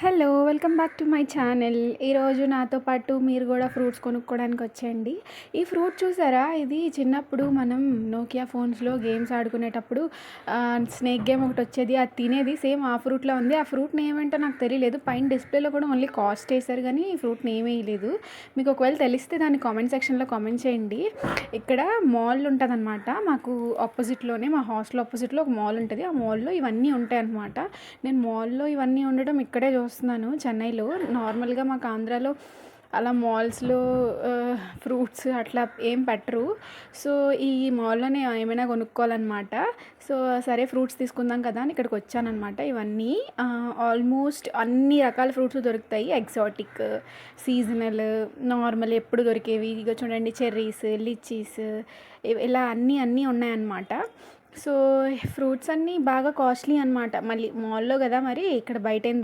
Hello! Welcome back to my channel. ఈరోజు నాతో పాటు మీరు గూడా ఫ్రూట్స్ కొనుక్కోవడానికి వచ్చేయండి. ఈ ఫ్రూట్ చూసారా? ఇది చిన్నప్పుడు మనం నోకియా ఫోన్స్‌లో గేమ్స్ ఆడుకునేటప్పుడు స్నేక్ గేమ్ ఒకటొచ్చేది. అది తినేది సేమ్ ఆ ఫ్రూట్‌లా ఉంది. ఆ ఫ్రూట్ నేమ్ ఏంటో నాకు తెలియలేదు. పైన డిస్‌ప్లేలో కూడా ఓన్లీ కాస్ట్ ఏసారు గానీ ఫ్రూట్ నేమ్ ఎయలేదు. మీకు ఒకవేళ తెలిస్తే దాన్ని కామెంట్ సెక్షన్‌లో కామెంట్ చేయండి. ఇక్కడ మాల్ ఉంటదనమాట. మాకు ఆపోజిట్‌లోనే మా హాస్టల్ ఆపోజిట్‌లో ఒక మాల్ ఉంటది. ఆ మాల్‌లో ఇవన్నీ ఉంటాయన్నమాట. నేను మాల్‌లో ఇవన్నీ ఉండడం ఇక్కడే చూస్తున్నాను చెన్నైలో. నార్మల్‌గా మాకు ఆంధ్రాలో అలా మాల్స్‌లో ఫ్రూట్స్ అట్లా ఏం పెట్టరు. సో, ఈ మాల్‌లోనే ఏమైనా కొనుక్కోవాలనమాట. సో, సరే ఫ్రూట్స్ తీసుకుందాం కదా అని ఇక్కడికొచ్చాననమాట. ఇవన్నీ ఆల్మోస్ట్ అన్ని రకాల ఫ్రూట్స్ దొరుకుతాయి. ఎగ్జాటిక్, సీజనల్, నార్మల్ ఎప్పుడు దొరికేవి. ఇగో చూడండి చెర్రీస్, లిచీస్ ఇలా అన్నీ ఉన్నాయన్నమాట. సో, ఫ్రూట్స్ అన్నీ బాగా కాస్ట్‌లీ అనమాట. మళ్ళీ మాల్‌లో గదా! మరి ఇక్కడ బయటేం